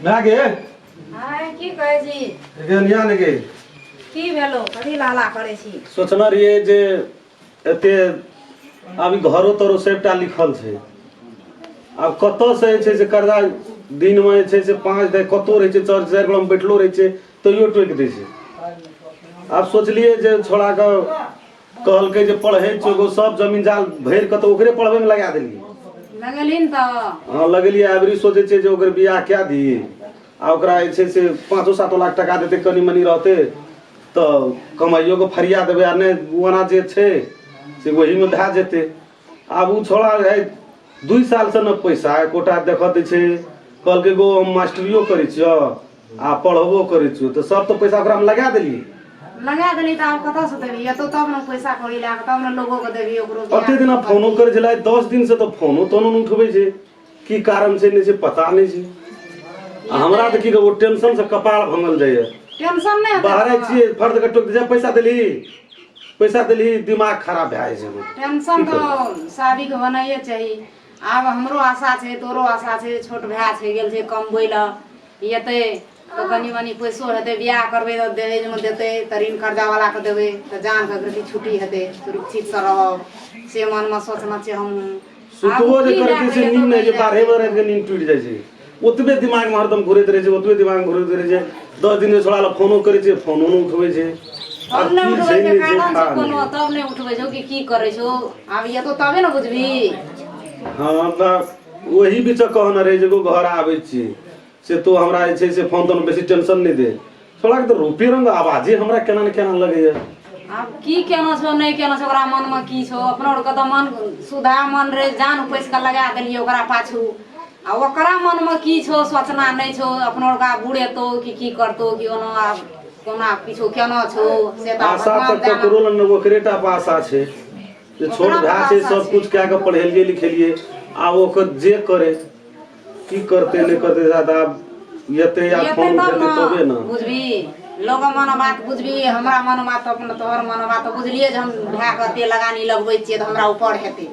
लागे हाय की कहै छी गेलिया ने गे की भेलो कथी लाला करै छी सोचना रहिए जे एते अभी घरो तरो सबटा लिखल छै आब कत से छै से कर्जा दिन में छै से 5 दे कतो रहे छै 4 में बैठलो रहे छै तैयो टोक दै छै। आब सोचलिए जे छोड़ा के कहलकै जे पढ़े छै सब जमीन जाल भर के तो ओकरे पढ़वे में लगा देलिए लगलिन त हां लगलिए अबरी सोचे छै जे ओकर बियाह क्या दी आ ओकरा छै से 5-7 लाख टका देते कनी मनी रहते तो कमाइयो को फरिया देबे आ ने ओना जे छै से वही में भा जेते। आब उ छोड़ा है 2 साल से न पैसा एकोटा देखत छै कहलकै गो हम मास्टरियो करै छियो आ पढ़बो करै छियो तो सब तो पैसा ओकरा में लगा देलिए त आब कत से देबी एतो तब न पैसा कौड़ी ला के तब न लोगो के देबी ओकरो अते दिन फोनो करे छलै 10 दिन से तो फोनो तोनो न उठबै छै की कारण छै नै छै पता नै छै आ हमरा त की कहबो टेंशन से कपाड़ भंगल जाय टेंशन नै बाहर छिए फर्द के टोक दे पैसा देली दिमाग खराब भए जाइ छै टेंशन तो शादी के बनाइए चाहिए। आब हमरो आशा छै तोरो आशा छै छोट भाई छै गेल छै कमबै ल येते तो कनी मनी पैसो हेते बियाह करबे त दहेज में देते त ऋण कर्जा वाला के देबे त जान के गृह छुट्टी हेते सुरक्षित से रहब से मन में सोचना छै हम सुतबो जे करते से नींद नै जे 12 के नींद टूट जाइ छै ओतबे दिमाग में हरदम घुरैत रहे छै ओतबे दिमाग में घुरैत रहे छै 10 दिन छोड़ा ला फोनो करे छै फोनो न उठबै छै अब नै उठबै छै कारण छै कोनो तब नै उठबै छौ की करै छौ आब ये तो तबे न बुझबी। हां त वही बीच कहना रहे जे घर आबै छी से तो हमरा जे छै से फोन तोन बेसी टेंशन नै दे थोड़ा के तो रूपी रंग आवाजे हमरा केना न केना लगैया आब की केना छौ नै केना छौ ओकरा मन में की छौ अपनो के त मन सुधा मन रे जान पैस के लगा देलिए ओकरा पाछू आ ओकरा मन में की छौ सोचना नै छौ अपनो का बुढ़ेतो की करतो कि ओनो आब कोना किछो केना छौ से त आशा तक ककरो न ओकरेटा आशा छै जे छोट भाई छै सब कुछ कए के पढ़ेलिए लिखेलिए आब ओकर जे करे की करते नै करते ज्यादा येते या फोन उठेते तबे न बुझबी लोग मन बात बुझबी हमरा मन बात अपन तोहर मन बात बुझलिए जे हम भाय के ते लगानी लगबै छिए त हमरा ऊपर हेते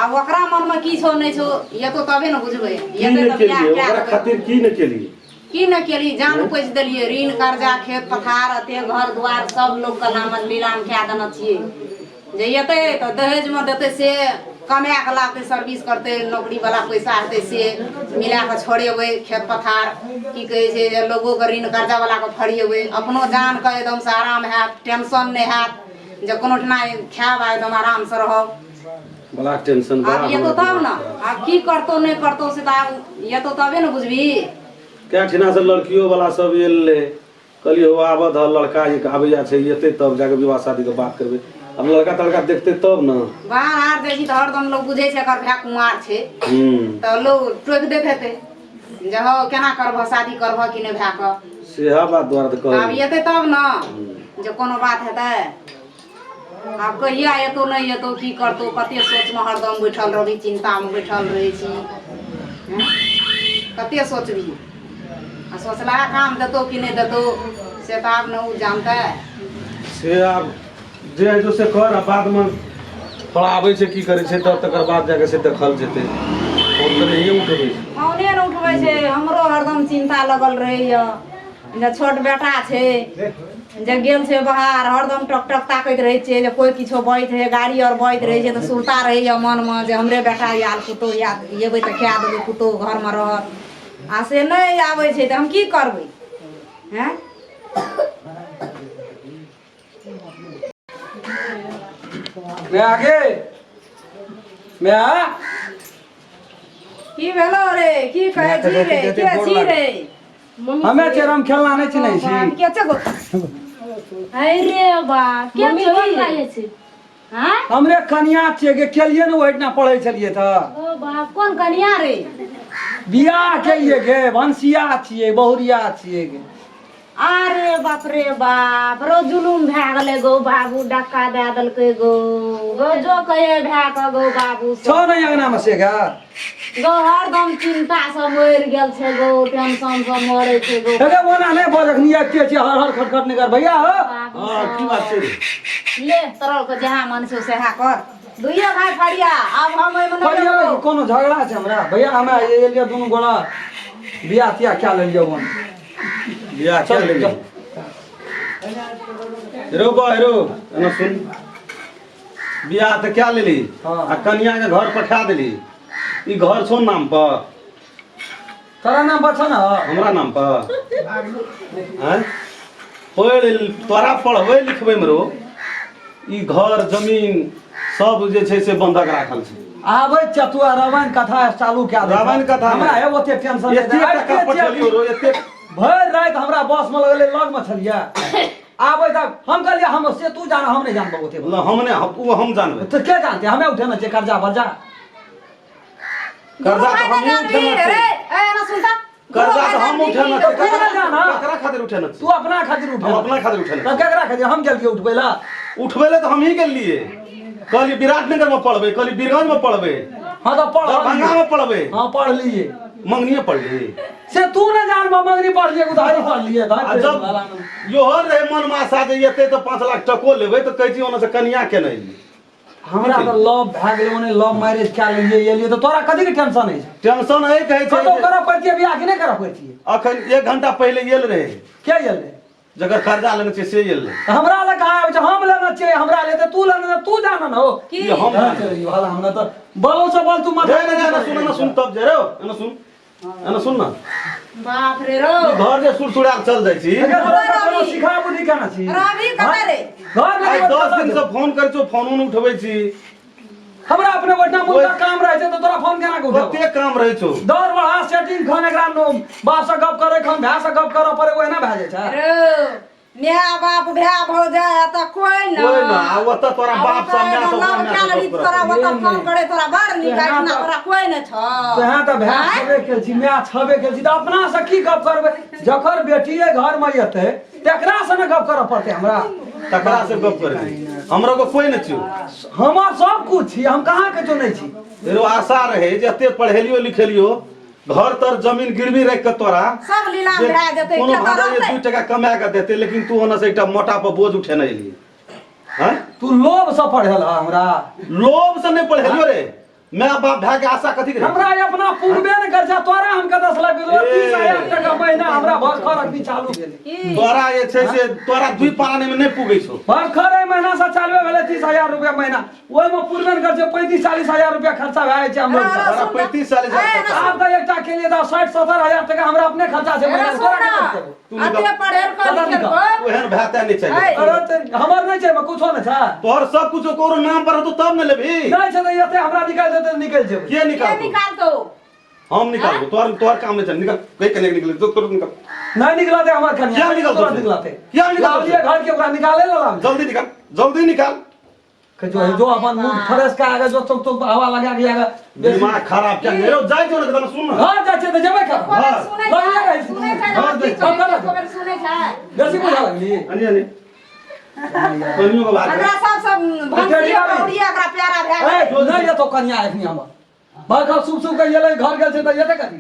आब ओकरा मन में की छौ नै छौ ये तो तबे न बुझबै येते त बियाह ओकरा खातिर की न केली जान पैस देलिए ऋण कर्जा खेत पथार अते घर द्वार सब लोग के नाम नीलाम कए देना छिए जे येते त दहेज में देते से कमा के लाते सर्विस करते नौकरी वाला पैसा हेते से मिला के छोड़ेबै खेत पथार की कहै छै जे लोगो के ऋण कर्जा वाला के फड़िएबै अपनो जान के एकदम से आराम हैत टेंशन नै हैत जे कोनो ठना खायब एकदम आराम से रहब बड़ा टेंशन बड़ा अब ये तो तब ना अब की करतो नै करतो से त ये तो तबे न बुझबी क्या ठिना से लड़कियों वाला सब एले कहलिए हो आबद लड़का एक आबैया छै एते तब जाके विवाह शादी के बात करबे अब लड़का तड़का देखते तब न बाहर आर देखी त हरदम लोग बुझे छै एकर भाय कुमार छै त लोग टोक देत हेते जे हो केना करब शादी करब कि नै भाय क सेहा बात द्वारा त कहब अब येते तब न जे कोनो बात हेते अब कहिया एतो नै एतो की करतो कते सोच में हरदम बैठल रहबी चिंता में बैठल रहे छी कते सोचबी आ सोचला काम देतो कि नै देतो से त आब न उ जानते से आब जे है जो से कर बाद में थोड़ा आबै छै की करे छै तब तकर बाद जाके से देखल जेते फोन त नहीं उठबै फोने न उठबै छै हमरो हरदम चिंता लगल रहैया जे छोट बेटा छै जे गेल छै बाहर हरदम टक टक ताकैत रहै छै जे कोई किछो बैठ है गाड़ी और बैठ रहै छै त सुरता रहैया मन में जे हमरे बेटा यार पुतो याद एबै त खा देबै पुतो घर में रहत आ से नै आबै छै त हम की करबै हैं मैं आगे मैं की भेलो रे की कहै छी रे के छी रे हमें चेरम खेलना नहीं चिन्है छी के छ गो अरे बा के छी हां हमरे कन्या छिए के केलिए न ओइठना पढ़ै छलिए त ओ बाप कोन कन्या रे बियाह केलिए गे भंसिया छिए बहुरिया छिए गे अरे बाप रे बाप रो जुलुम भए गेलै गो बाबू डक्का दे देलकै गो जो कहे भए के गो बाबू छौ नहीं अंगना में से गा गो हरदम चिंता से मरि गेल छै गो टेंशन से मरै छै गो अरे ओना नहीं बजक निया के छै हर हर खटखट नहीं कर भैया हो हां की बात छै ले तरल के जहां मन से सेहा कर दुइये भाई फड़िया अब हम एमे फड़िया कोनो झगड़ा छै हमरा भैया हमें एलिया दुनु गोड़ा बियाह तियाह क्या ले लियो हम बियाह क्या ले ली हेरो बा हेरो एना सुन बियाह तो क्या ले ली हाँ। आ कन्या के घर पठा देली ई घर छोन नाम पर तोरा नाम पर छ ना हमरा नाम पर हैं तोरा पढ़बै लिखबै में रो ई घर जमीन सब जे छै से बंधक राखल छै आबै चतुआ रामायण कथा चालू क्या दे रामायण कथा हमरा है ओते टेंशन एते टका पठलियो रो एते भर रात हमरा बस में लगले लग में छलिया आबै तक हम कहलिए हम से तू जाना हम नहीं जानबो ओते मतलब हमने हम जानबै तो क्या जानते हमें उठे ना कर्जा बर्जा कर्जा तो हम नहीं उठाना रे छै ए ना सुनता कर्जा तो हम उठाना छै तो केकरा जाना? ककरा खातिर उठाना तू छै अपना खातिर उठे हम अपना खातिर उठाना तो केकरा खातिर हम गेल के उठबै ला उठबे तो हम ही गेलिए कहली विराटनगर में पढ़बे कहली बीरगंज में पढ़बे हां तो पढ़ दरभंगा में पढ़बे हां पढ़ लिए मंगनिए पढ़ली से तू न जान मगरी पढ़ लिए उधारी पढ़ लिए आ जब योहर रहे मन मासा जे एते तो 5 लाख टको लेबै तो कहै छी ओना से कन्या के नहीं हमरा तो लव भए गेलै ओने लव मैरिज क्या लिए ये लिए तो तोरा कथि के टेंशन है टेंशन है कहै छै तो करऽ पड़तिए बियाह कि नहीं करऽ पड़तिए अखन 1 घंटा पहले गेल रहे के गेलै जकर कर्जा लेने छै से गेल रहे हमरा लग कहा आबै छै हम लेना चाहिए हमरा ले तू लेना तू जाना न हो की ये हम वाला हमरा तो बोलो से बोल तू मत ना सुन तब जे रो एना सुन ना बाप रे रो घर जे सुरसुड़ा चल जाइ छी सिखा बुद्धि केना छी रवि कतऽ रे घर आइ में 10 दिन से फोन करै छौ फोन उन उठबै छी हमरा अपने बड़ना मुद्दा काम रहे छै तो तोरा फोन केना के उठाऊ कते काम रहै छौ दौड़ बढ़ा सेटिंग खान एकरा बाप से गप करे खन भै से गप करऽ पड़े ओहिना भए जाइ छै रो माय बाप भाय भौजाय त कोई न कोई ना आ ओतऽ तोरा बाप सब माय सब नाम क्या लगी तोरा ओतऽ फोन करे तोरा बड़ निकाल ना तोरा कोई न छ तेहाँ तऽ भै छबे केल छी माय छबे केल छी तऽ अपना से की गप करबै जकर बेटिए घर में एतै तेकरा से न गप करऽ पड़तै हमरा तकरा से गप करबी हमरा को कोई न छियो हमर सब कुछ छी हम कहाँ के चुनै छी तेरो आशा रहे जे एते पढ़ेलियो लिखेलियो घर तर जमीन गिरवी रख के तोरा सब लीलाम जे भए जेतै कोनो के भाड़ा ये रहतै 2 टका कमा के देते लेकिन तू ओना से एकटा मोटा पर बोझ उठेने एली हैं तू लोभ से पढ़ेल हमरा लोभ से नहीं पढ़ेलियो रे मैं बाप भाई के आशा कथी करे हमरा अपना पूर्वे न कर जा तोरा हम के 10 लाख देलो 30,000 टका महीना हमरा भर खरक भी चालू भेलै की तोरा ये छै से तोरा 2 पाराने में नहीं पुगै छौ भर खरे महीना से चालू भेलै 30,000 रुपया महीना ओइ में पूर्वे न कर जे 35-40,000 रुपया खर्चा भए जाइ छै हमरा तोरा 35-40 हजार आब तऽ एकटा के लिए 60-70,000 टका हमरा अपने खर्चा छै महीना तोरा के करतै तू निकल अते पढ़ेल कर ओहन भाता नहीं चाहिए अरे ते हमर नहीं छै कुछो न छै तोहर सब कुछ कोरो नाम पर तो तब न लेबी नहीं छै त एते हमरा निकाल देते निकल जेबै के के निकाल निकाल दो हम निकाल दो तोहर काम नहीं चल निकल कहीं कने निकल जो तोर निकल नहीं निकलाते हमर कन्या क्या निकल तोरा दो? निकलाते क्या निकल दो? लालिए घर के ओकरा निकाले ला लाग जल्दी निकाल के जो अपन मूड फ्रेश का आगे जो तो हवा लगा के आगे दिमाग खराब क्या रे जाय जो ना सुन ना घर जाचे त जेबै कर हाँ। सुने लगिए रही सुने छी। छै हाँ, देख, खबर सुने छै बेसी बुझा लगली अनि कनियो को बात अगरा सब भंसी औरी अगरा प्यारा भए ए नहीं ये तो कन्या एखनी हमर बड़का सुब सुब के येले घर गेल छै त येते कथी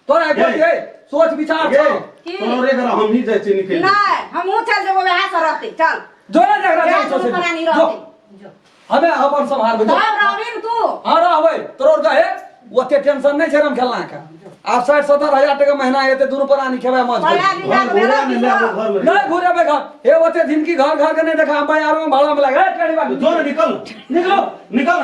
तोरा एक ये। सोच विचार छौ की तोरे घर हम ही जाय छी निकल नहीं हमहू चल जेबो वहां से रहते चल जोरे देखरा जा जाय तू बना नहीं जो रहते हमें अपन संभाल तब रविन तू हाँ रहबै तोर कहे ओते टेंशन नहीं छै हम खेलना के आब 60-70,000 टका महीना एते दुनू प्राणी खेबै मत पढ़ा लिखा के घोड़ा मेरा में ले आओ घर में नहीं घूरे पे घर ए ओते दिन की घर घर के नहीं देखा मैं यार में भाड़ा में लगा कड़ी बात जो ना निकल निकलो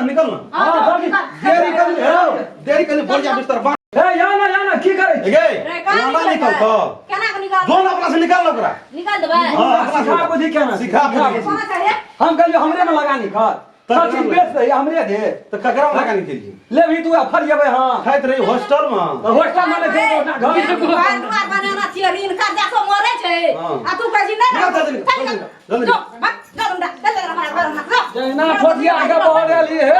निकल ना हां जल्दी। देरी कर हेरो देरी कर बोल जा बिस्तर बा ए याना की करे गे रे का ना निकल तो केना के निकाल जो ना अपना से निकाल ओकरा निकाल देबै हाँ, सिखा बुद्धि केना सिखा बुद्धि। सोना चाहिए हम कहलियो हमरे में लगानी घर सब चीज बेच दे हमरे दे तो ककरा लगा निकल ले भी तू फर जेबै हां खाइत रही हॉस्टल में होस्टल में ले ना घर दुकान दुकान बनाना छियै ऋण कर्जा सब मरे छै हाँ। आ तू कहै छी नहीं निकाल, जल्दी, जल्दी। जो भाग जा चल ले हमारा घर में जैना फोटिया आगे बढ़ गेली है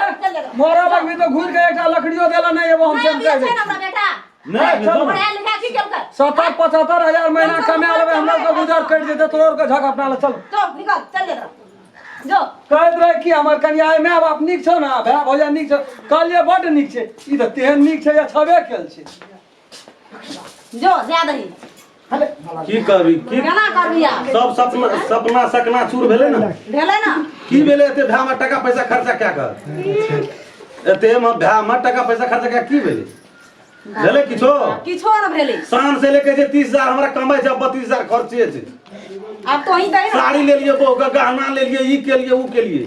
मोरा लग भी तो घूर के एकटा लकड़ियो देला नहीं एगो हम सेम कर दे बेटा नहीं चल, बेटा पढ़ा लिखा की केलकै 70-75,000 महीना कमा लेबै हमरा को गुजर कर देते तोर के झक अपना ले चल तो निकाल चल ले जो कहत रहे कि हमर कन्या माय बाप नीक छौ ना भाय भौजा नीक छौ कहलिए बड नीक छै ई त तेहन नीक छै या छबे केल छै जो ज्यादा ही हले की करबी की केना करबी आ सब सपना सकना चूर भेले ना भेलै ना की भेले एते भा में टका पैसा खर्चा क्या कर एते में भा में टका पैसा खर्चा क्या की भेले भेले किछो किछो न भेलै। शान से लेके जे 30,000 हमरा कमाई छै 32,000 खर्चे छै। अब तो ही दे साड़ी ले लिए बहू का गहना ले लिए ई के लिए ऊ के लिए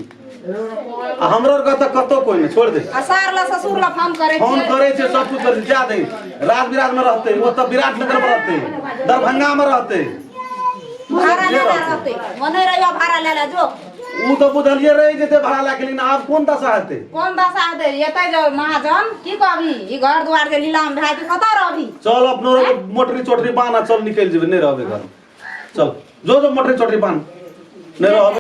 आ हमरो का त कतो कोई नहीं छोड़ दे। असार ला ससुर ला फोन करे फोन करे छे सब कुछ कर जा दे। राज विराज में रहते वो तो विराटनगर में रहते दरभंगा में रहते भाड़ा ले रहते मने रहियो भाड़ा ले जो ऊ तो बुझलिए रही जेते भाड़ा ला के लेकिन आप कौन दशा हेते कौन दशा दे येते जो महाजन की कहबी ई घर द्वार जे लीलाम भाई के कत रहबी। चल अपनो मोटरी चोटरी बांध चल निकल जेबे नहीं रहबे घर चल जो जो मोटरी चोटरी बांध नहीं रहबे।